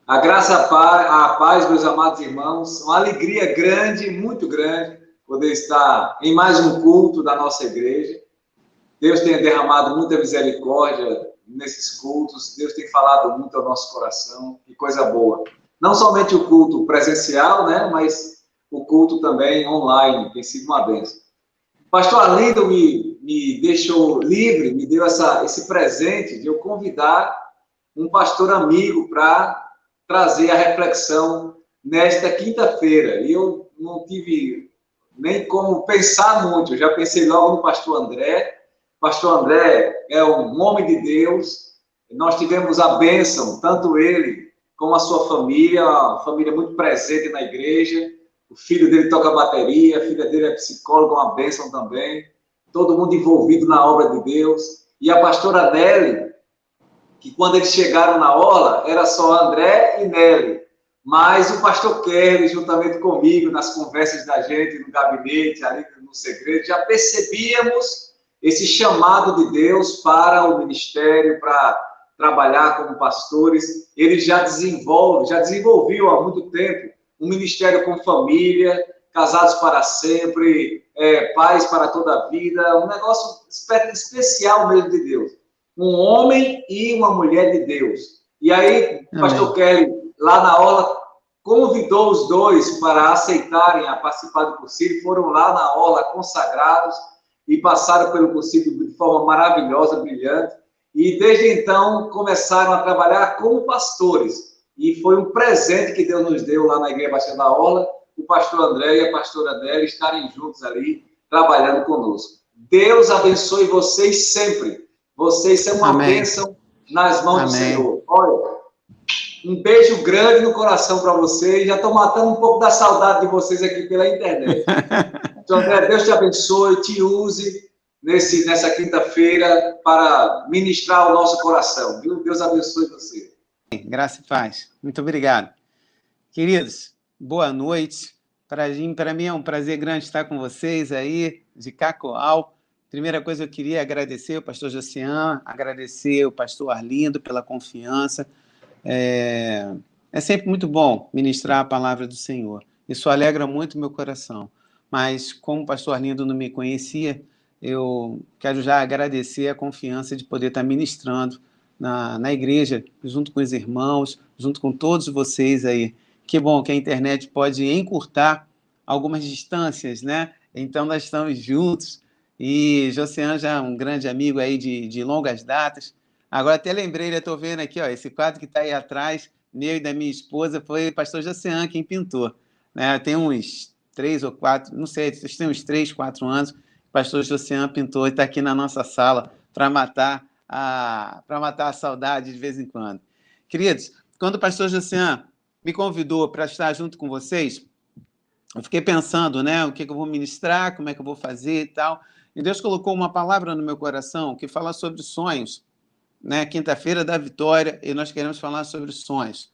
A graça, a paz, meus amados irmãos, uma alegria grande, muito grande, poder estar em mais um culto da nossa igreja. Deus tem derramado muita misericórdia nesses cultos, Deus tem falado muito ao nosso coração, que coisa boa. Não somente o culto presencial, né, mas o culto também online, tem sido uma bênção. O pastor Arlindo me deixou livre, me deu esse presente de eu convidar um pastor amigo para trazer a reflexão nesta quinta-feira. E eu não tive nem como pensar muito, eu já pensei logo no pastor André. O pastor André é um homem de Deus, nós tivemos a bênção, tanto ele como a sua família, uma família muito presente na igreja. O filho dele toca bateria, a filha dele é psicóloga, uma bênção também. Todo mundo envolvido na obra de Deus. E a pastora Nelly, que quando eles chegaram na orla, era só André e Nelly. Mas o pastor Kelly, juntamente comigo, nas conversas da gente, no gabinete, ali no segredo, já percebíamos esse chamado de Deus para o ministério, para trabalhar como pastores. Ele já desenvolveu há muito tempo um ministério com família, casados para sempre, pais para toda a vida, um negócio especial mesmo de Deus. Um homem e uma mulher de Deus. E aí, o pastor Kelly, lá na orla, convidou os dois para aceitarem a participar do concílio, foram lá na orla consagrados e passaram pelo concílio de forma maravilhosa, brilhante, e desde então começaram a trabalhar como pastores. E foi um presente que Deus nos deu lá na Igreja Batista da Orla, o pastor André e a pastora Adélia estarem juntos ali, trabalhando conosco. Deus abençoe vocês sempre. Vocês são uma bênção nas mãos do Senhor. Olha, um beijo grande no coração para vocês. Já estou matando um pouco da saudade de vocês aqui pela internet. Então, André, Deus te abençoe, te use nessa quinta-feira para ministrar o nosso coração. Viu? Deus abençoe você. Graça e paz. Muito obrigado. Queridos, boa noite. Para mim é um prazer grande estar com vocês aí, de Cacoal. Primeira coisa, eu queria agradecer o pastor Josian, agradecer o pastor Arlindo pela confiança. É sempre muito bom ministrar a palavra do Senhor. Isso alegra muito meu coração. Mas, como o pastor Arlindo não me conhecia, eu quero já agradecer a confiança de poder estar ministrando na igreja, junto com os irmãos, junto com todos vocês aí. Que bom que a internet pode encurtar algumas distâncias, né? Então, nós estamos juntos. E Josian já é um grande amigo aí de longas datas. Agora até lembrei, eu estou vendo aqui, ó, esse quadro que está aí atrás, meu e da minha esposa, foi o pastor Josian quem pintou. Né? Tem uns 3 ou 4, não sei, tem uns 3, 4 anos, o pastor Josian pintou e está aqui na nossa sala para matar a saudade de vez em quando. Queridos, quando o pastor Josian me convidou para estar junto com vocês, eu fiquei pensando, né, o que eu vou ministrar, como é que eu vou fazer e tal. E Deus colocou uma palavra no meu coração que fala sobre sonhos. Né? Quinta-feira da vitória, e nós queremos falar sobre sonhos.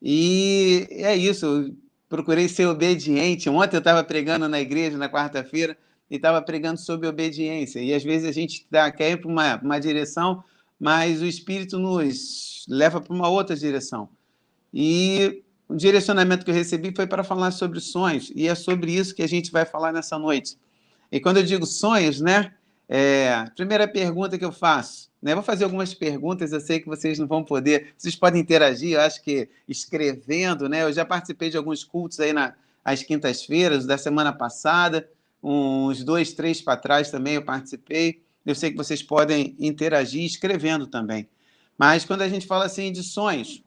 E é isso, eu procurei ser obediente. Ontem eu estava pregando na igreja, na quarta-feira, e estava pregando sobre obediência. E às vezes a gente quer ir para uma direção, mas o Espírito nos leva para uma outra direção. E o direcionamento que eu recebi foi para falar sobre sonhos, e é sobre isso que a gente vai falar nessa noite. E quando eu digo sonhos, né? Primeira pergunta que eu faço, né? Vou fazer algumas perguntas, eu sei que vocês não vão poder, vocês podem interagir, eu acho que escrevendo, né? Eu já participei de alguns cultos aí às quintas-feiras, da semana passada, uns 2, 3 para trás também eu participei. Eu sei que vocês podem interagir escrevendo também. Mas quando a gente fala assim de sonhos,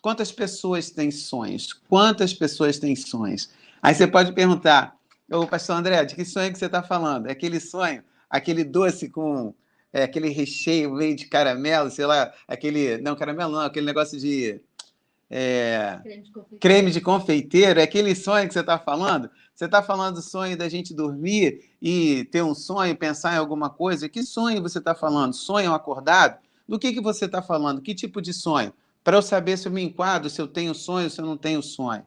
quantas pessoas têm sonhos? Quantas pessoas têm sonhos? Aí você pode perguntar, ô, pastor André, de que sonho que você está falando? É aquele sonho, aquele doce com aquele recheio meio de caramelo, sei lá, não, caramelo não, aquele negócio de creme de confeiteiro, é aquele sonho que você está falando? Você está falando do sonho da gente dormir e ter um sonho, pensar em alguma coisa? Que sonho você está falando? Sonho acordado? Do que você está falando? Que tipo de sonho? Para eu saber se eu me enquadro, se eu tenho sonho, se eu não tenho sonho.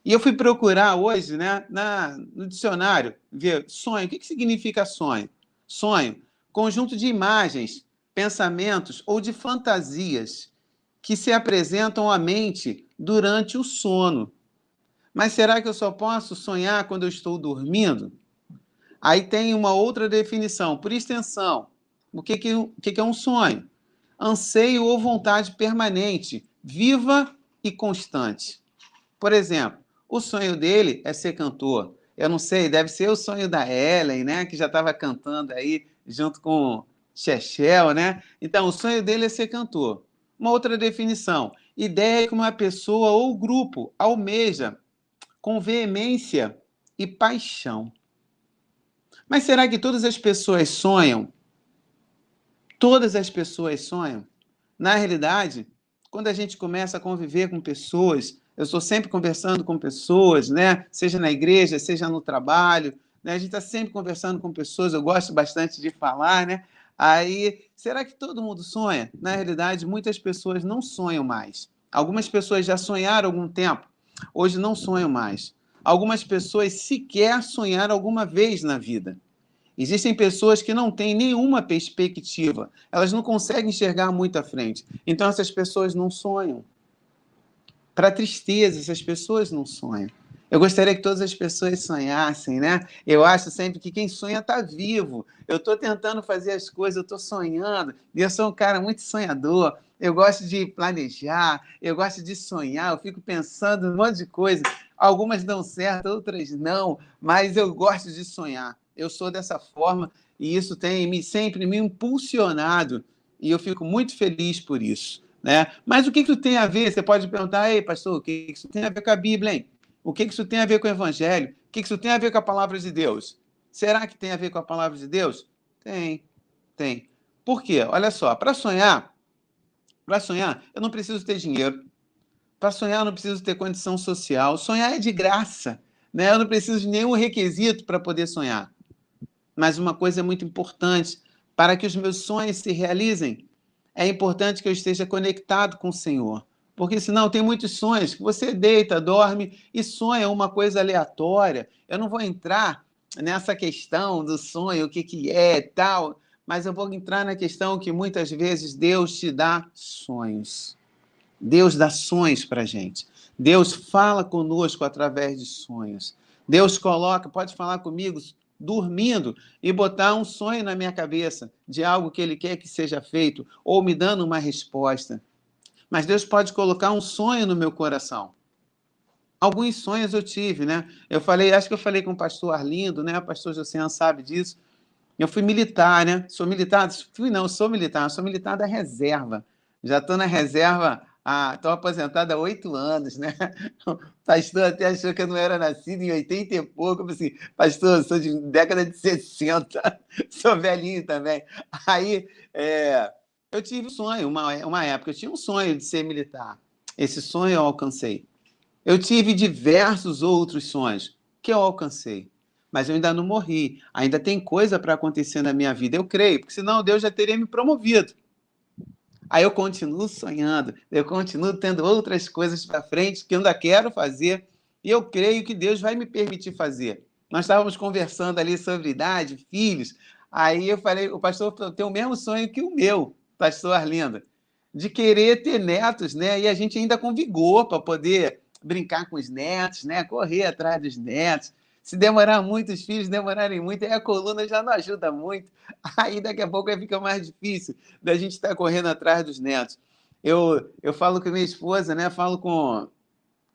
E eu fui procurar hoje, né, no dicionário, ver sonho. O que significa sonho? Sonho, conjunto de imagens, pensamentos ou de fantasias que se apresentam à mente durante o sono. Mas será que eu só posso sonhar quando eu estou dormindo? Aí tem uma outra definição, por extensão. O que é um sonho? Anseio ou vontade permanente, viva e constante. Por exemplo, o sonho dele é ser cantor. Eu não sei, deve ser o sonho da Ellen, né? Que já estava cantando aí junto com Chechel, né? Então, o sonho dele é ser cantor. Uma outra definição, ideia que uma pessoa ou grupo almeja com veemência e paixão. Mas será que todas as pessoas sonham? Todas as pessoas sonham? Na realidade, quando a gente começa a conviver com pessoas, eu estou sempre conversando com pessoas, né? Seja na igreja, seja no trabalho, né? A gente está sempre conversando com pessoas, eu gosto bastante de falar, né? Aí, será que todo mundo sonha? Na realidade, muitas pessoas não sonham mais. Algumas pessoas já sonharam há algum tempo, hoje não sonham mais. Algumas pessoas sequer sonharam alguma vez na vida. Existem pessoas que não têm nenhuma perspectiva, elas não conseguem enxergar muito à frente. Então, essas pessoas não sonham. Para tristeza, essas pessoas não sonham. Eu gostaria que todas as pessoas sonhassem, né? Eu acho sempre que quem sonha está vivo. Eu estou tentando fazer as coisas, eu estou sonhando. E eu sou um cara muito sonhador. Eu gosto de planejar, eu gosto de sonhar, eu fico pensando em um monte de coisa. Algumas dão certo, outras não, mas eu gosto de sonhar. Eu sou dessa forma e isso tem sempre me impulsionado e eu fico muito feliz por isso, né? Mas o que isso tem a ver? Você pode perguntar, ei, pastor, o que isso tem a ver com a Bíblia, hein? O que isso tem a ver com o Evangelho? O que isso tem a ver com a palavra de Deus? Será que tem a ver com a palavra de Deus? Tem. Por quê? Olha só, para sonhar, eu não preciso ter dinheiro. Para sonhar, eu não preciso ter condição social. Sonhar é de graça, né? Eu não preciso de nenhum requisito para poder sonhar. Mas uma coisa é muito importante, para que os meus sonhos se realizem, é importante que eu esteja conectado com o Senhor. Porque senão tem muitos sonhos que você deita, dorme e sonha uma coisa aleatória. Eu não vou entrar nessa questão do sonho, o que é tal, mas eu vou entrar na questão que muitas vezes Deus te dá sonhos. Deus dá sonhos para a gente. Deus fala conosco através de sonhos. Deus coloca, pode falar comigo dormindo e botar um sonho na minha cabeça de algo que Ele quer que seja feito, ou me dando uma resposta. Mas Deus pode colocar um sonho no meu coração. Alguns sonhos eu tive, né? Acho que eu falei com o pastor Arlindo, né? O pastor Josiane sabe disso. Eu fui militar, né? Sou militar? Sou militar da reserva. Já estou na reserva, estou aposentado há 8 anos, né? O pastor até achou que eu não era nascido em 80 e pouco. Eu falei assim, pastor, eu sou de década de 60, sou velhinho também. Aí, eu tive um sonho, uma época, eu tinha um sonho de ser militar. Esse sonho eu alcancei. Eu tive diversos outros sonhos que eu alcancei. Mas eu ainda não morri. Ainda tem coisa para acontecer na minha vida. Eu creio, porque senão Deus já teria me promovido. Aí eu continuo sonhando, eu continuo tendo outras coisas para frente que eu ainda quero fazer. E eu creio que Deus vai me permitir fazer. Nós estávamos conversando ali sobre idade, filhos. Aí eu falei, o pastor tem o mesmo sonho que o meu, pastor Arlindo, de querer ter netos, né? E a gente ainda com vigor para poder brincar com os netos, né? Correr atrás dos netos. Se demorar muito, os filhos demorarem muito, aí a coluna já não ajuda muito. Aí daqui a pouco fica mais difícil da gente estar correndo atrás dos netos. Eu falo com minha esposa, né? Falo com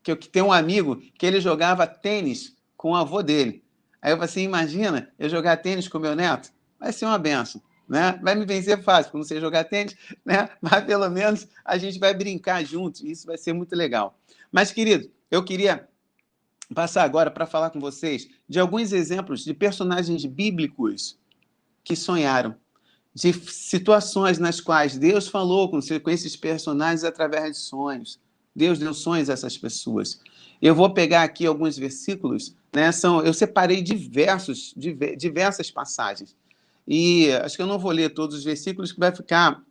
que tem um amigo que ele jogava tênis com o avô dele. Aí eu falei assim, imagina eu jogar tênis com meu neto? Vai ser uma benção, né? Vai me vencer fácil, porque não sei jogar tênis, né? Mas pelo menos a gente vai brincar juntos, e isso vai ser muito legal. Mas, querido, eu queria passar agora para falar com vocês de alguns exemplos de personagens bíblicos que sonharam, de situações nas quais Deus falou com esses personagens através de sonhos. Deus deu sonhos a essas pessoas. Eu vou pegar aqui alguns versículos, né? Eu separei diversas passagens. E acho que eu não vou ler todos os versículos, que vai ficar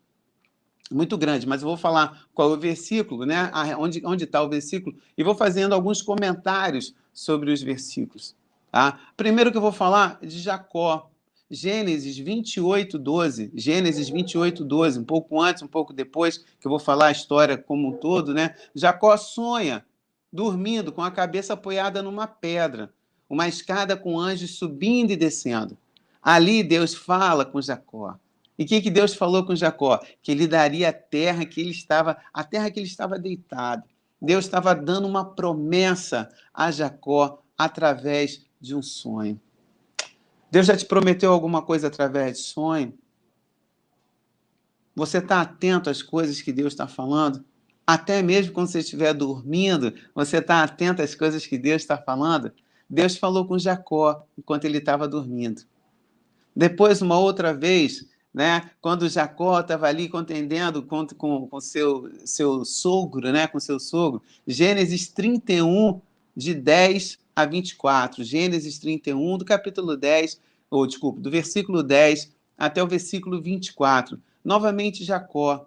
muito grande, mas eu vou falar qual é o versículo, né? Onde está o versículo, e vou fazendo alguns comentários sobre os versículos. Tá? Primeiro que eu vou falar de Jacó. Gênesis 28:12. Gênesis 28:12, um pouco antes, um pouco depois, que eu vou falar a história como um todo, né? Jacó sonha, dormindo, com a cabeça apoiada numa pedra, uma escada com anjos subindo e descendo. Ali Deus fala com Jacó. E o que Deus falou com Jacó? Que ele daria a terra que ele estava deitado. Deus estava dando uma promessa a Jacó através de um sonho. Deus já te prometeu alguma coisa através de sonho? Você está atento às coisas que Deus está falando? Até mesmo quando você estiver dormindo, você está atento às coisas que Deus está falando? Deus falou com Jacó enquanto ele estava dormindo. Depois, uma outra vez, né, quando Jacó estava ali contendendo com seu sogro, né, com seu sogro, Gênesis 31, de 10 a 24. Gênesis 31, do capítulo 10, do versículo 10 até o versículo 24. Novamente Jacó.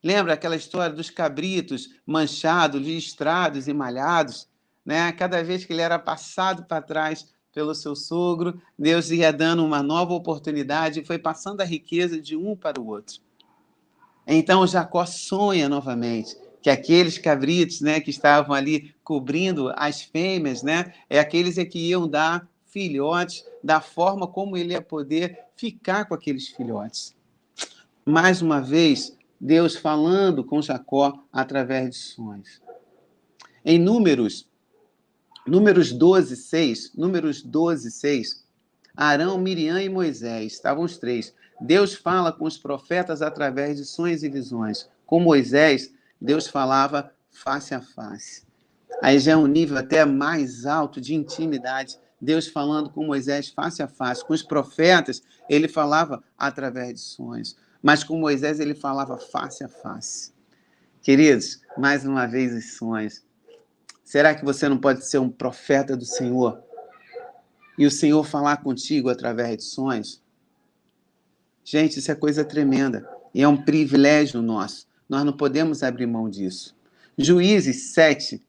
Lembra aquela história dos cabritos manchados, listrados e malhados? Né? Cada vez que ele era passado para trás pelo seu sogro, Deus ia dando uma nova oportunidade e foi passando a riqueza de um para o outro. Então Jacó sonha novamente que aqueles cabritos, né, que estavam ali cobrindo as fêmeas, né, aqueles que iam dar filhotes, da forma como ele ia poder ficar com aqueles filhotes. Mais uma vez, Deus falando com Jacó através de sonhos. Em Números 12:6, Arão, Miriam e Moisés, estavam os três. Deus fala com os profetas através de sonhos e visões. Com Moisés, Deus falava face a face. Aí já é um nível até mais alto de intimidade. Deus falando com Moisés face a face. Com os profetas, ele falava através de sonhos. Mas com Moisés, ele falava face a face. Queridos, mais uma vez os sonhos. Será que você não pode ser um profeta do Senhor e o Senhor falar contigo através de sonhos? Gente, isso é coisa tremenda e é um privilégio nosso. Nós não podemos abrir mão disso. Juízes 7,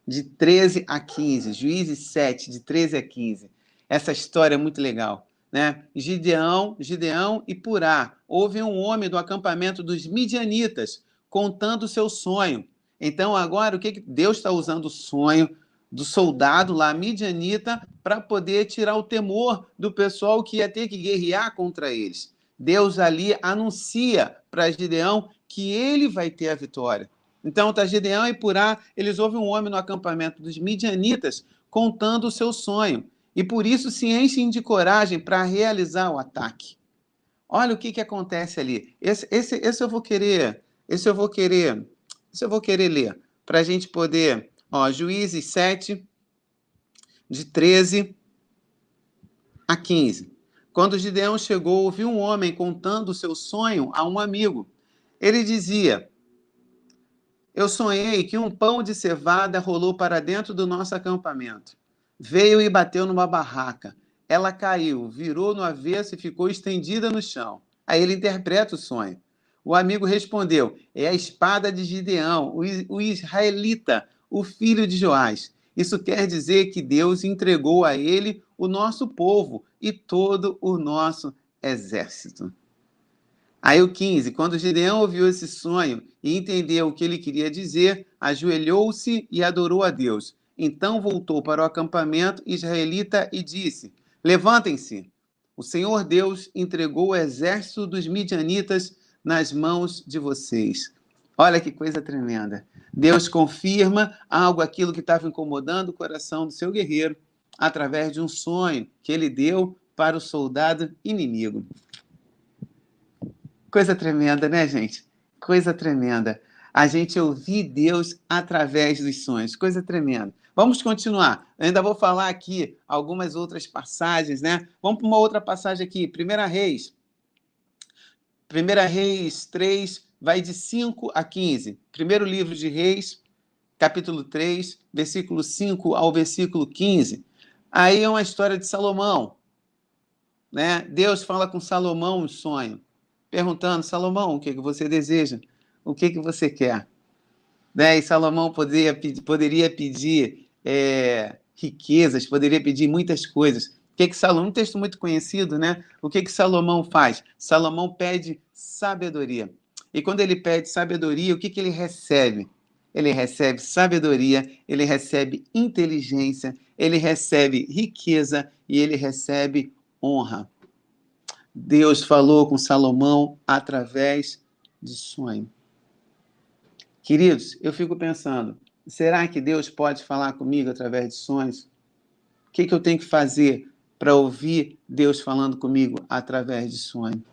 de 13 a 15. Juízes 7, de 13 a 15. Essa história é muito legal. Né? Gideão e Purá. Houve um homem do acampamento dos midianitas contando o seu sonho. Então, agora, o que Deus está usando o sonho do soldado lá, midianita, para poder tirar o temor do pessoal que ia ter que guerrear contra eles. Deus ali anuncia para Gideão que ele vai ter a vitória. Então, tá Gideão e Purá, eles ouvem um homem no acampamento dos midianitas contando o seu sonho. E por isso se enchem de coragem para realizar o ataque. Olha o que acontece ali. Esse eu vou querer ler, para a gente poder... Juízes 7, de 13 a 15. Quando Gideão chegou, ouviu um homem contando o seu sonho a um amigo. Ele dizia: eu sonhei que um pão de cevada rolou para dentro do nosso acampamento. Veio e bateu numa barraca. Ela caiu, virou no avesso e ficou estendida no chão. Aí ele interpreta o sonho. O amigo respondeu: é a espada de Gideão, o israelita, o filho de Joás. Isso quer dizer que Deus entregou a ele o nosso povo e todo o nosso exército. Aí o 15, quando Gideão ouviu esse sonho e entendeu o que ele queria dizer, ajoelhou-se e adorou a Deus. Então voltou para o acampamento israelita e disse: levantem-se, o Senhor Deus entregou o exército dos midianitas nas mãos de vocês. Olha que coisa tremenda. Deus confirma aquilo que estava incomodando o coração do seu guerreiro, através de um sonho que ele deu para o soldado inimigo. Coisa tremenda, né, gente? Coisa tremenda. A gente ouvir Deus através dos sonhos. Coisa tremenda. Vamos continuar. Eu ainda vou falar aqui algumas outras passagens, né? Vamos para uma outra passagem aqui. 1 Reis 3, vai de 5 a 15. Primeiro livro de Reis, capítulo 3, versículo 5 ao versículo 15. Aí é uma história de Salomão. Né? Deus fala com Salomão em sonho, perguntando: Salomão, o que você deseja? O que você quer? Né? E Salomão poderia pedir riquezas, poderia pedir muitas coisas. que Salomão, um texto muito conhecido, né? O que Salomão faz? Salomão pede sabedoria. E quando ele pede sabedoria, o que ele recebe? Ele recebe sabedoria, ele recebe inteligência, ele recebe riqueza e ele recebe honra. Deus falou com Salomão através de sonho. Queridos, eu fico pensando, será que Deus pode falar comigo através de sonhos? O que eu tenho que fazer para ouvir Deus falando comigo através de sonho?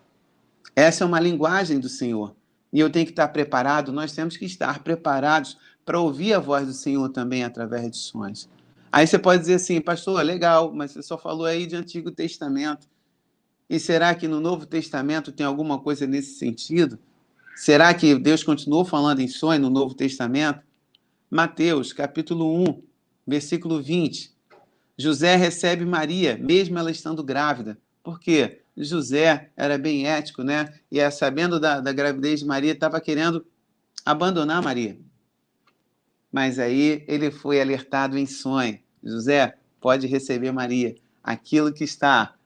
Essa é uma linguagem do Senhor. E eu tenho que estar preparado, nós temos que estar preparados para ouvir a voz do Senhor também através de sonhos. Aí você pode dizer assim, pastor, legal, mas você só falou aí de Antigo Testamento. E será que no Novo Testamento tem alguma coisa nesse sentido? Será que Deus continuou falando em sonho no Novo Testamento? Mateus, capítulo 1, versículo 20. José recebe Maria, mesmo ela estando grávida. Por quê? José era bem ético, né? E sabendo da gravidez de Maria, estava querendo abandonar Maria. Mas aí ele foi alertado em sonho. José, pode receber Maria. Aquilo que está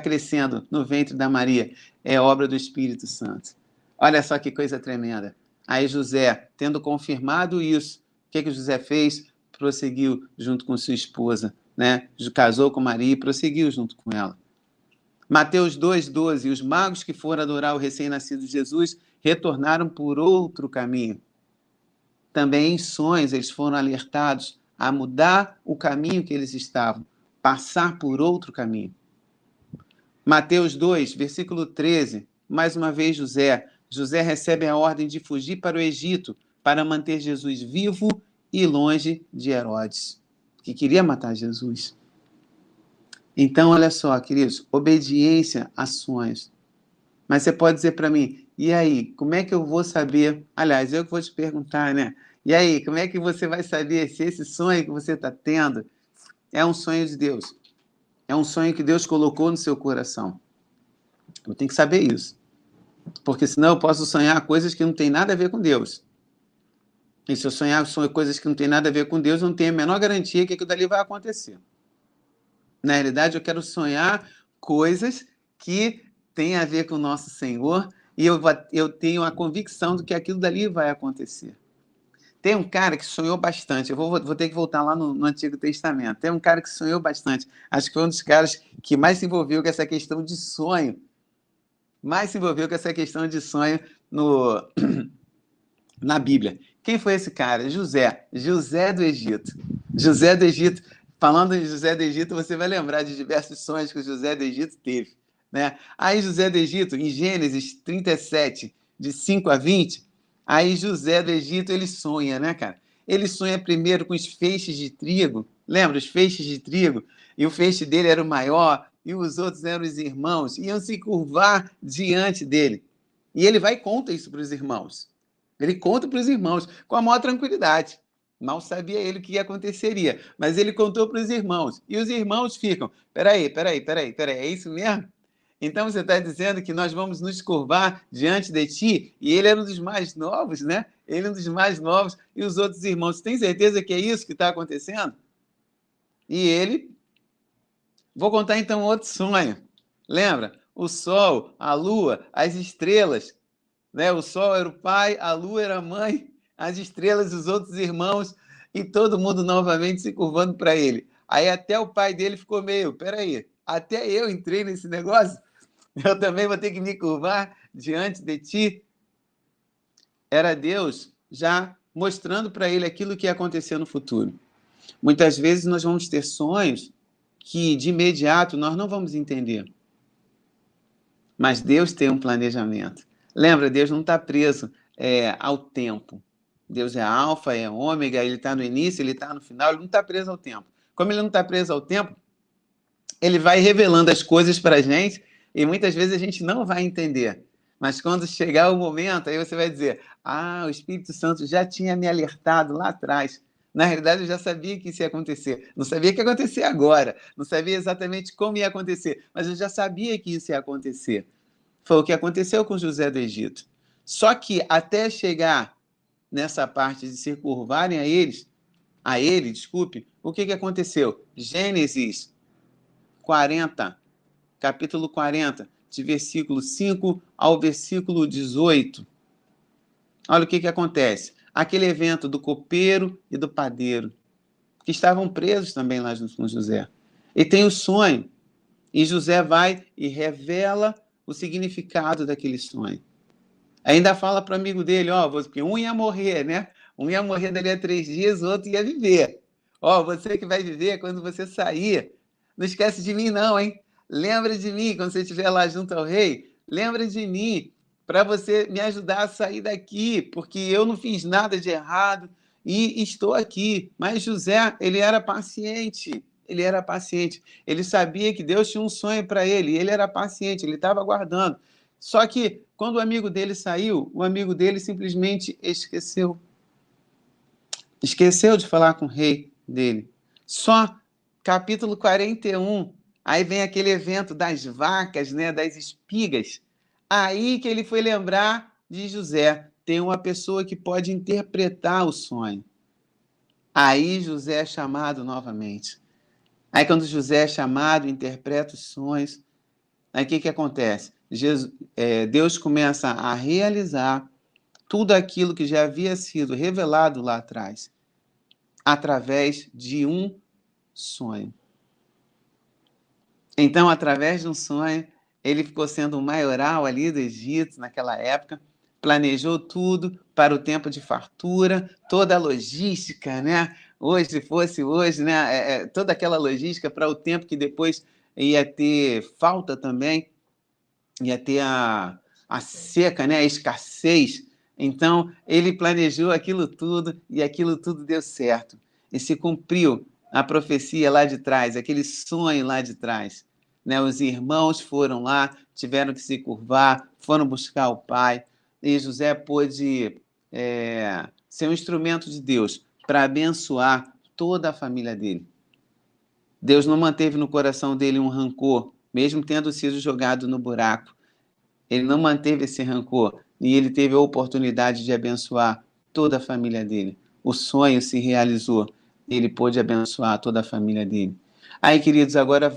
crescendo no ventre da Maria é obra do Espírito Santo. Olha só que coisa tremenda. Aí José, tendo confirmado isso, o que José fez? Prosseguiu junto com sua esposa, né? Casou com Maria e prosseguiu junto com ela. Mateus 2,12. Os magos que foram adorar o recém-nascido Jesus retornaram por outro caminho. Também em sonhos eles foram alertados a mudar o caminho que eles estavam, passar por outro caminho. Mateus 2, versículo 13. Mais uma vez José recebe a ordem de fugir para o Egito para manter Jesus vivo e longe de Herodes, que queria matar Jesus. Então, olha só, queridos, obediência a sonhos. Mas você pode dizer para mim, e aí, como é que eu vou saber? Aliás, eu que vou te perguntar, né? E aí, como é que você vai saber se esse sonho que você está tendo é um sonho de Deus? É um sonho que Deus colocou no seu coração? Eu tenho que saber isso. Porque senão eu posso sonhar coisas que não têm nada a ver com Deus. E se eu sonhar coisas que não têm nada a ver com Deus, eu não tenho a menor garantia que aquilo dali vai acontecer. Na realidade, eu quero sonhar coisas que têm a ver com o nosso Senhor e eu tenho a convicção de que aquilo dali vai acontecer. Tem um cara que sonhou bastante. Eu vou ter que voltar lá no Antigo Testamento. Tem um cara que sonhou bastante. Acho que foi um dos caras que mais se envolveu com essa questão de sonho. Na Bíblia. Quem foi esse cara? José do Egito. José do Egito. Falando em José do Egito, você vai lembrar de diversos sonhos que o José do Egito teve, né? Aí José do Egito, em Gênesis 37, de 5 a 20, aí José do Egito, ele sonha, né, cara? Ele sonha primeiro com os feixes de trigo. Lembra? Os feixes de trigo. E o feixe dele era o maior, e os outros eram os irmãos, iam se curvar diante dele. E ele vai e conta isso para os irmãos. Ele conta para os irmãos com a maior tranquilidade. Mal sabia ele o que aconteceria, mas ele contou para os irmãos. E os irmãos ficam, peraí, é isso mesmo? Então você está dizendo que nós vamos nos curvar diante de ti? E ele era um dos mais novos, né? Ele é um dos mais novos. E os outros irmãos, você tem certeza que é isso que está acontecendo? E ele... Vou contar então outro sonho. Lembra? O sol, a lua, as estrelas, né? O sol era o pai, a lua era a mãe, as estrelas, os outros irmãos, e todo mundo novamente se curvando para ele. Aí até o pai dele ficou meio, peraí, até eu entrei nesse negócio? Eu também vou ter que me curvar diante de ti? Era Deus já mostrando para ele aquilo que ia acontecer no futuro. Muitas vezes nós vamos ter sonhos que de imediato nós não vamos entender. Mas Deus tem um planejamento. Lembra, Deus não está preso ao tempo. Deus é alfa, é ômega, ele está no início, ele está no final, ele não está preso ao tempo. Como ele não está preso ao tempo, ele vai revelando as coisas para a gente e muitas vezes a gente não vai entender. Mas quando chegar o momento, aí você vai dizer, o Espírito Santo já tinha me alertado lá atrás. Na realidade, eu já sabia que isso ia acontecer. Não sabia que ia acontecer agora. Não sabia exatamente como ia acontecer. Mas eu já sabia que isso ia acontecer. Foi o que aconteceu com José do Egito. Só que até chegar nessa parte de se curvarem a eles, desculpe, o que aconteceu? Gênesis 40, capítulo 40, de versículo 5 ao versículo 18. Olha o que acontece. Aquele evento do copeiro e do padeiro, que estavam presos também lá com José. E tem o sonho. E José vai e revela o significado daquele sonho. Ainda fala para o amigo dele, porque um ia morrer, né? Um ia morrer dali a 3 dias, o outro ia viver. Você que vai viver quando você sair. Não esquece de mim não, hein? Lembra de mim quando você estiver lá junto ao rei. Lembra de mim para você me ajudar a sair daqui, porque eu não fiz nada de errado e estou aqui. Mas José, ele era paciente. Ele sabia que Deus tinha um sonho para ele. E ele era paciente, ele estava aguardando. Só que, quando o amigo dele saiu, o amigo dele simplesmente esqueceu. Esqueceu de falar com o rei dele. Só capítulo 41, aí vem aquele evento das vacas, né, das espigas. Aí que ele foi lembrar de José. Tem uma pessoa que pode interpretar o sonho. Aí José é chamado novamente. Aí quando José é chamado, interpreta os sonhos, aí o que acontece? Deus começa a realizar tudo aquilo que já havia sido revelado lá atrás, através de um sonho. Então, através de um sonho, ele ficou sendo o maioral ali do Egito naquela época, planejou tudo para o tempo de fartura, toda a logística, né? Se fosse hoje, né? Toda aquela logística para o tempo que depois ia ter falta também, ia ter a seca, né? A escassez. Então, ele planejou aquilo tudo e aquilo tudo deu certo. E se cumpriu a profecia lá de trás, aquele sonho lá de trás. Né? Os irmãos foram lá, tiveram que se curvar, foram buscar o pai, e José pôde ser um instrumento de Deus para abençoar toda a família dele. Deus não manteve no coração dele um rancor, mesmo tendo sido jogado no buraco. Ele não manteve esse rancor e ele teve a oportunidade de abençoar toda a família dele. O sonho se realizou. Ele pôde abençoar toda a família dele. Aí, queridos, agora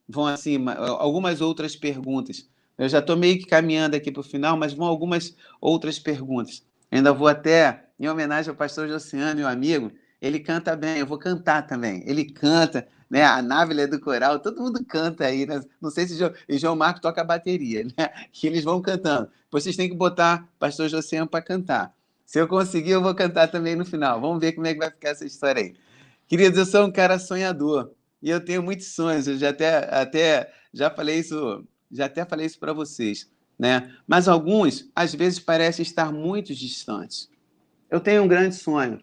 vão assim, algumas outras perguntas. Eu já estou meio que caminhando aqui para o final, mas vão algumas outras perguntas. Ainda vou até, em homenagem ao pastor Josiano, meu amigo, ele canta bem, eu vou cantar também. Ele canta, né? A Návila do coral, todo mundo canta aí, né? Não sei se João Marco toca a bateria, né? Que eles vão cantando. Depois vocês têm que botar pastor Josiano para cantar. Se eu conseguir, eu vou cantar também no final. Vamos ver como é que vai ficar essa história aí. Queridos, eu sou um cara sonhador e eu tenho muitos sonhos. Eu já falei isso para vocês, né? Mas alguns, às vezes, parecem estar muito distantes. Eu tenho um grande sonho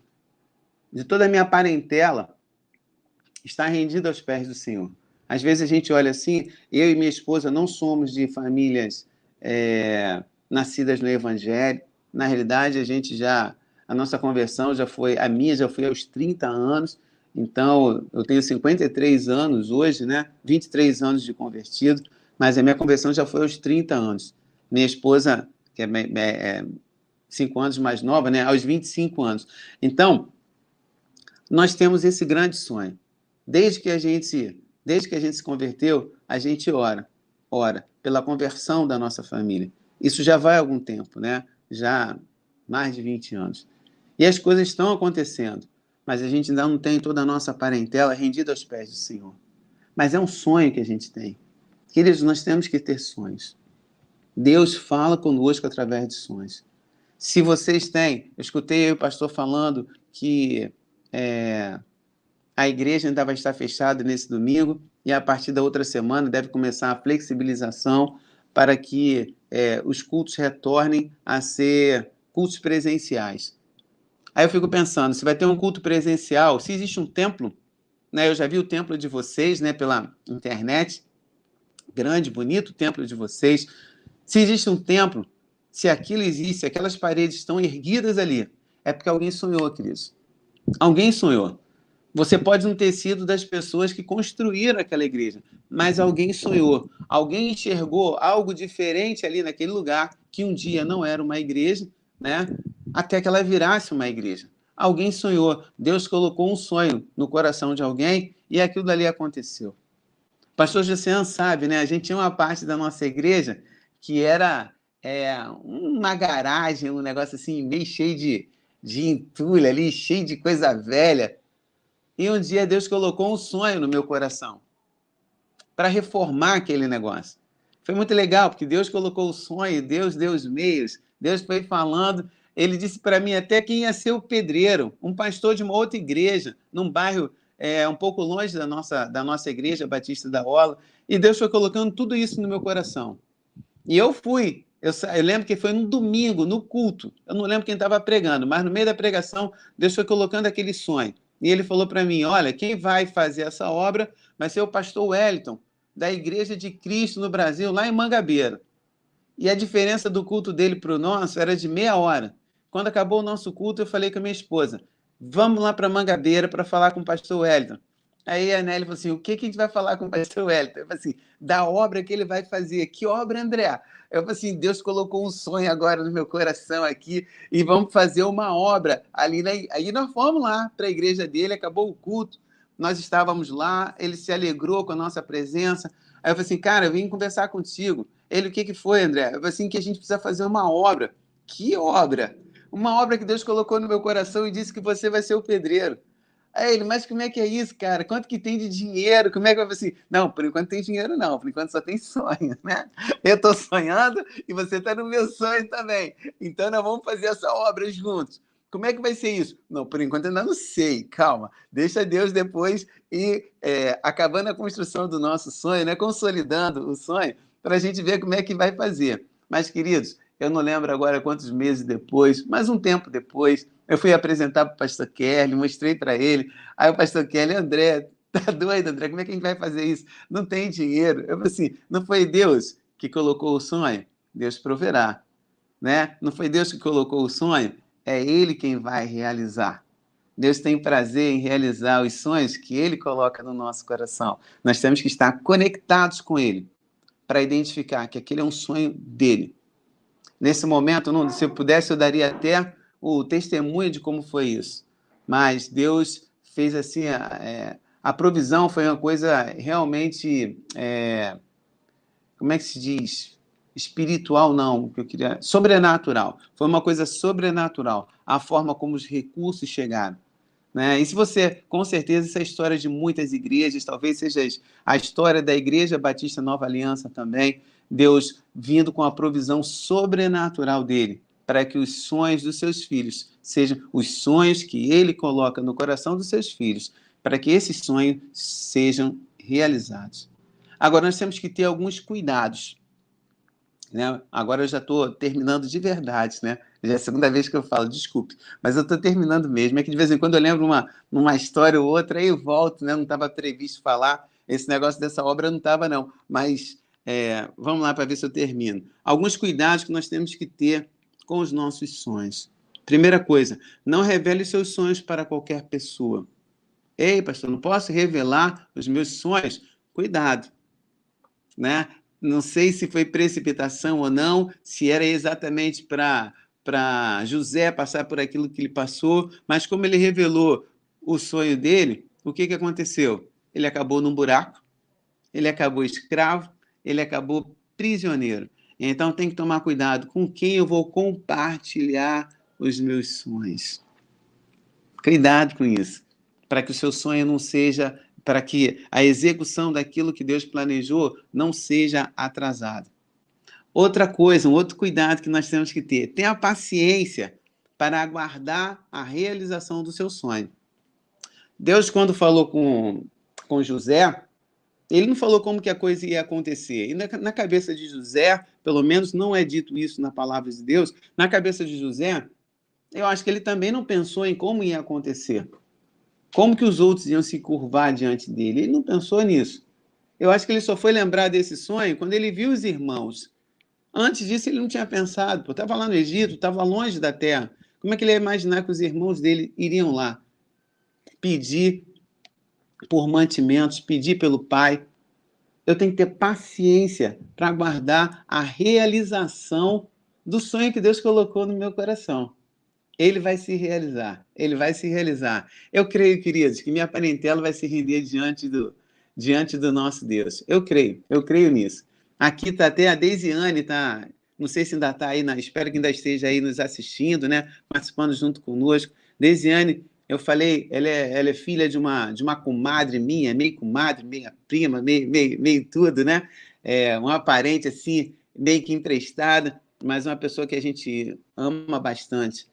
de toda a minha parentela estar rendida aos pés do Senhor. Às vezes a gente olha assim, eu e minha esposa não somos de famílias nascidas no Evangelho. Na realidade, a nossa conversão a minha já foi aos 30 anos, então eu tenho 53 anos hoje, né? 23 anos de convertido, mas a minha conversão já foi aos 30 anos. Minha esposa, que é 5 anos mais nova, né? Aos 25 anos. Então, nós temos esse grande sonho. Desde que a gente se converteu, a gente ora pela conversão da nossa família. Isso já vai há algum tempo, né? Já mais de 20 anos. E as coisas estão acontecendo, mas a gente ainda não tem toda a nossa parentela rendida aos pés do Senhor. Mas é um sonho que a gente tem. Queridos, nós temos que ter sonhos. Deus fala conosco através de sonhos. Se vocês têm, eu escutei o pastor falando que a igreja ainda vai estar fechada nesse domingo e a partir da outra semana deve começar a flexibilização para que os cultos retornem a ser cultos presenciais. Aí eu fico pensando, se vai ter um culto presencial, se existe um templo, né? Eu já vi o templo de vocês, né, pela internet, grande, bonito templo de vocês. Se existe um templo, se aquilo existe, se aquelas paredes estão erguidas ali, é porque alguém sonhou, queridos. Alguém sonhou. Você pode não ter sido das pessoas que construíram aquela igreja, mas alguém sonhou. Alguém enxergou algo diferente ali naquele lugar, que um dia não era uma igreja, né? Até que ela virasse uma igreja. Alguém sonhou, Deus colocou um sonho no coração de alguém e aquilo dali aconteceu. O pastor Josian sabe, né? A gente tinha uma parte da nossa igreja que era uma garagem, um negócio assim, meio cheio de entulho ali, cheio de coisa velha. E um dia Deus colocou um sonho no meu coração para reformar aquele negócio. Foi muito legal, porque Deus colocou o sonho, Deus deu os meios, Deus foi falando. Ele disse para mim até quem ia ser o pedreiro, um pastor de uma outra igreja, num bairro um pouco longe da nossa igreja, Batista da Ola. E Deus foi colocando tudo isso no meu coração. E eu fui. Eu lembro que foi no domingo, no culto. Eu não lembro quem estava pregando, mas no meio da pregação, Deus foi colocando aquele sonho. E ele falou para mim: olha, quem vai fazer essa obra vai ser o pastor Wellington, da Igreja de Cristo no Brasil, lá em Mangabeira. E a diferença do culto dele para o nosso era de meia hora. Quando acabou o nosso culto, eu falei com a minha esposa: vamos lá para Mangabeira para falar com o pastor Wellington. Aí a Nelly falou assim: o que a gente vai falar com o pastor Wellington? Eu falei assim: da obra que ele vai fazer. Que obra, André? Eu falei assim: Deus colocou um sonho agora no meu coração aqui e vamos fazer uma obra ali. Aí nós fomos lá para a igreja dele, acabou o culto, nós estávamos lá, ele se alegrou com a nossa presença. Aí eu falei assim: cara, eu vim conversar contigo. Ele: o que foi, André? Eu falei assim: que a gente precisa fazer uma obra. Que obra? Uma obra que Deus colocou no meu coração e disse que você vai ser o pedreiro. Aí ele: mas como é que é isso, cara? Quanto que tem de dinheiro? Como é que vai assim? Não, por enquanto tem dinheiro não, por enquanto só tem sonho, né? Eu estou sonhando e você está no meu sonho também. Então nós vamos fazer essa obra juntos. Como é que vai ser isso? Não, por enquanto ainda não sei, calma. Deixa Deus depois ir acabando a construção do nosso sonho, né? Consolidando o sonho, para a gente ver como é que vai fazer. Mas, queridos, eu não lembro agora quantos meses depois, mas um tempo depois, eu fui apresentar para o pastor Kelly, mostrei para ele. Aí o pastor Kelly: André, tá doido, André? Como é que a gente vai fazer isso? Não tem dinheiro. Eu falei assim: não foi Deus que colocou o sonho? Deus proverá, né? Não foi Deus que colocou o sonho? É Ele quem vai realizar. Deus tem prazer em realizar os sonhos que Ele coloca no nosso coração. Nós temos que estar conectados com Ele para identificar que aquele é um sonho dele. Nesse momento, se eu pudesse, eu daria até o testemunho de como foi isso. Mas Deus fez assim, a provisão foi uma coisa realmente, como é que se diz? Espiritual, não, que eu queria, sobrenatural. Foi uma coisa sobrenatural, a forma como os recursos chegaram. Né? E se você, com certeza, essa é a história de muitas igrejas, talvez seja a história da Igreja Batista Nova Aliança também, Deus vindo com a provisão sobrenatural dele, para que os sonhos dos seus filhos sejam os sonhos que ele coloca no coração dos seus filhos, para que esses sonhos sejam realizados. Agora, nós temos que ter alguns cuidados. Né? Agora eu já estou terminando de verdade, né? Já é a segunda vez que eu falo, desculpe, mas eu estou terminando mesmo. É que de vez em quando eu lembro uma história ou outra, aí eu volto, né? Não estava previsto falar. Esse negócio dessa obra não estava, não. Mas vamos lá para ver se eu termino. Alguns cuidados que nós temos que ter com os nossos sonhos. Primeira coisa, não revele seus sonhos para qualquer pessoa. Ei, pastor, não posso revelar os meus sonhos? Cuidado, né? Não sei se foi precipitação ou não, se era exatamente para José passar por aquilo que ele passou, mas como ele revelou o sonho dele, o que aconteceu? Ele acabou num buraco, ele acabou escravo, ele acabou prisioneiro. Então tem que tomar cuidado com quem eu vou compartilhar os meus sonhos. Cuidado com isso, para que o seu sonho não seja, para que a execução daquilo que Deus planejou não seja atrasada. Outra coisa, um outro cuidado que nós temos que ter, tenha paciência para aguardar a realização do seu sonho. Deus, quando falou com José, ele não falou como que a coisa ia acontecer. E na cabeça de José, pelo menos não é dito isso na palavra de Deus, na cabeça de José, eu acho que ele também não pensou em como ia acontecer. Como que os outros iam se curvar diante dele? Ele não pensou nisso. Eu acho que ele só foi lembrar desse sonho quando ele viu os irmãos. Antes disso, ele não tinha pensado. Estava lá no Egito, estava longe da terra. Como é que ele ia imaginar que os irmãos dele iriam lá pedir por mantimentos, pedir pelo pai? Eu tenho que ter paciência para aguardar a realização do sonho que Deus colocou no meu coração. ele vai se realizar. Ele vai se realizar. Eu creio, queridos, que minha parentela vai se render diante do nosso Deus. Eu creio nisso. Aqui está até a Deisiane, tá, não sei se ainda está aí, espero que ainda esteja aí nos assistindo, né, participando junto conosco. Deisiane, eu falei, ela é filha de uma comadre minha, meio comadre, meio prima, meio tudo, né? Uma parente assim, meio que emprestada, mas uma pessoa que a gente ama bastante,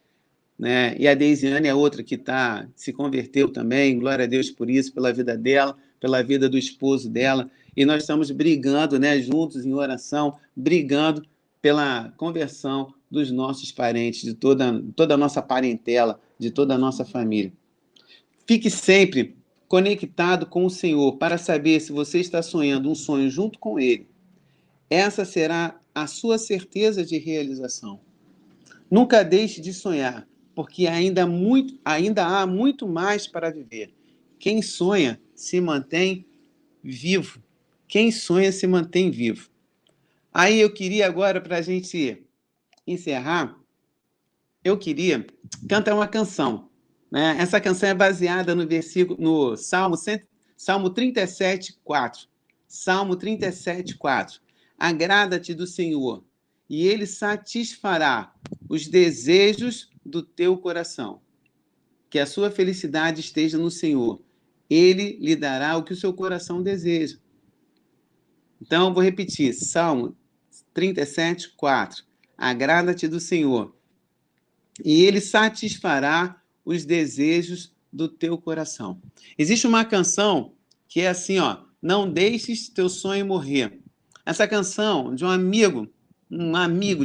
né? E a Deisiane é outra que se converteu também, glória a Deus por isso, pela vida dela, pela vida do esposo dela, e nós estamos brigando, né, juntos em oração, brigando pela conversão dos nossos parentes, de toda a nossa parentela, de toda a nossa família. Fique sempre conectado com o Senhor para saber se você está sonhando um sonho junto com Ele. Essa será a sua certeza de realização. Nunca deixe de sonhar, porque ainda há muito mais para viver. Quem sonha se mantém vivo. Quem sonha se mantém vivo. Aí eu queria agora, para a gente encerrar, eu queria cantar uma canção, né? Essa canção é baseada no Salmo 37, 4. Salmo 37, 4. Agrada-te do Senhor, e Ele satisfará os desejos do teu coração. Que a sua felicidade esteja no Senhor. Ele lhe dará o que o seu coração deseja. Então, vou repetir. Salmo 37, 4. Agrada-te do Senhor, e Ele satisfará os desejos do teu coração. Existe uma canção que é assim, ó, não deixes teu sonho morrer. Essa canção de um amigo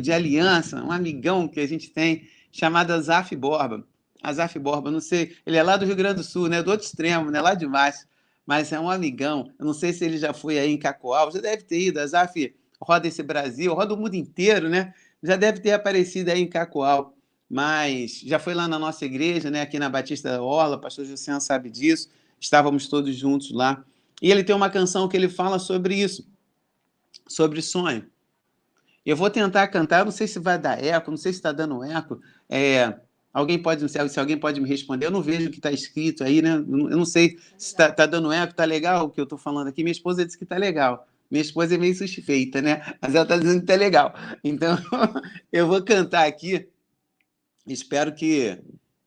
de aliança, um amigão que a gente tem, chamado Azaf Borba. Azaf Borba, não sei, ele é lá do Rio Grande do Sul, né, do outro extremo, né, lá de baixo, mas é um amigão. Eu não sei se ele já foi aí em Cacoal, já deve ter ido. Azaf roda esse Brasil, roda o mundo inteiro, né? Já deve ter aparecido aí em Cacoal, mas já foi lá na nossa igreja, né, aqui na Batista da Orla, o pastor Jussian sabe disso, estávamos todos juntos lá. E ele tem uma canção que ele fala sobre isso, sobre sonho. Eu vou tentar cantar, não sei se vai dar eco, não sei se está dando eco. Alguém pode, se alguém pode me responder, eu não vejo o que está escrito aí, né? Eu não sei se está dando eco, está legal o que eu estou falando aqui. Minha esposa disse que está legal. Minha esposa é meio suspeita, né? Mas ela está dizendo que está legal. Então, eu vou cantar aqui. Espero que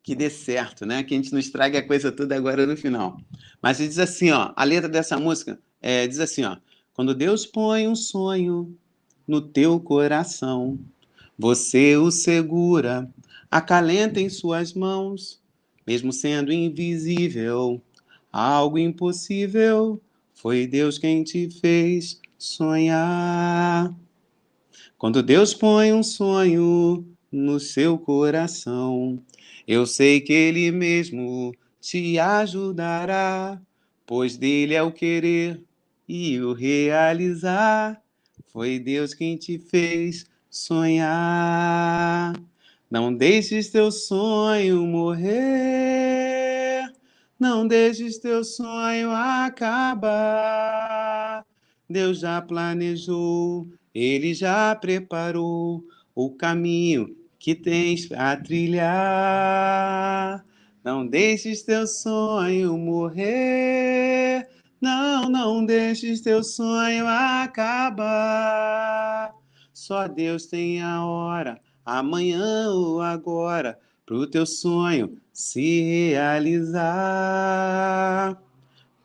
dê certo, né? Que a gente não estrague a coisa toda agora no final. Mas diz assim, ó, a letra dessa música diz assim, ó: quando Deus põe um sonho no teu coração, você o segura, acalenta em suas mãos, mesmo sendo invisível, algo impossível, foi Deus quem te fez sonhar. Quando Deus põe um sonho no seu coração, eu sei que Ele mesmo te ajudará, pois dele é o querer e o realizar. Foi Deus quem te fez sonhar. Não deixes teu sonho morrer, não deixes teu sonho acabar. Deus já planejou, Ele já preparou o caminho que tens a trilhar. Não deixes teu sonho morrer, não deixes teu sonho acabar. Só Deus tem a hora, amanhã ou agora, pro teu sonho se realizar.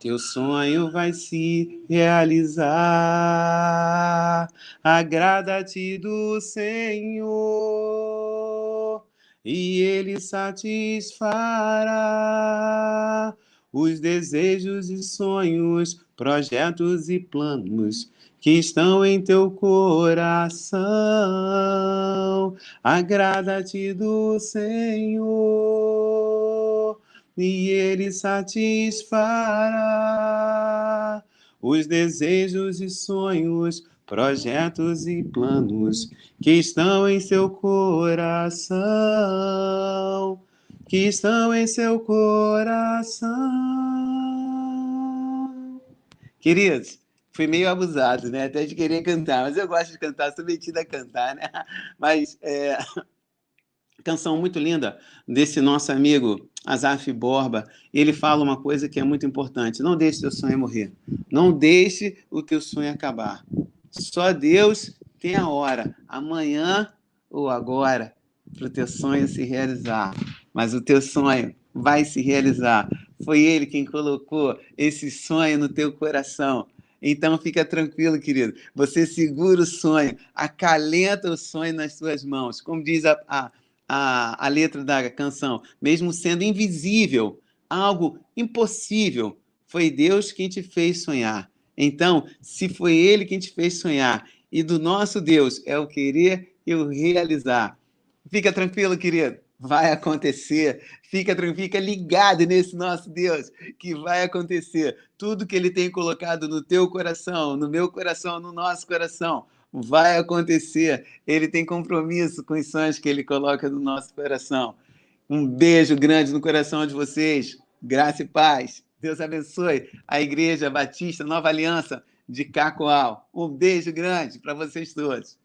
Teu sonho vai se realizar. Agrada-te do Senhor, e Ele satisfará os desejos e sonhos, projetos e planos que estão em teu coração. Agrada-te do Senhor, e Ele satisfará os desejos e sonhos, projetos e planos que estão em seu coração, que estão em seu coração. Queridos, fui meio abusado, né? Até de querer cantar, mas eu gosto de cantar, sou metido a cantar, né? Mas canção muito linda desse nosso amigo Asaf Borba. Ele fala uma coisa que é muito importante: não deixe seu sonho morrer, não deixe o teu sonho acabar. Só Deus tem a hora, amanhã ou agora, para o teu sonho se realizar. Mas o teu sonho vai se realizar. Foi Ele quem colocou esse sonho no teu coração. Então fica tranquilo, querido. Você segura o sonho, acalenta o sonho nas suas mãos. Como diz a letra da canção, mesmo sendo invisível, algo impossível, foi Deus quem te fez sonhar. Então, se foi Ele quem te fez sonhar, e do nosso Deus é o querer e o realizar, fica tranquilo, querido, vai acontecer. Fica ligado nesse nosso Deus, que vai acontecer. Tudo que Ele tem colocado no teu coração, no meu coração, no nosso coração, vai acontecer. Ele tem compromisso com os sonhos que Ele coloca no nosso coração. Um beijo grande no coração de vocês. Graça e paz. Deus abençoe a Igreja Batista Nova Aliança de Cacoal. Um beijo grande para vocês todos.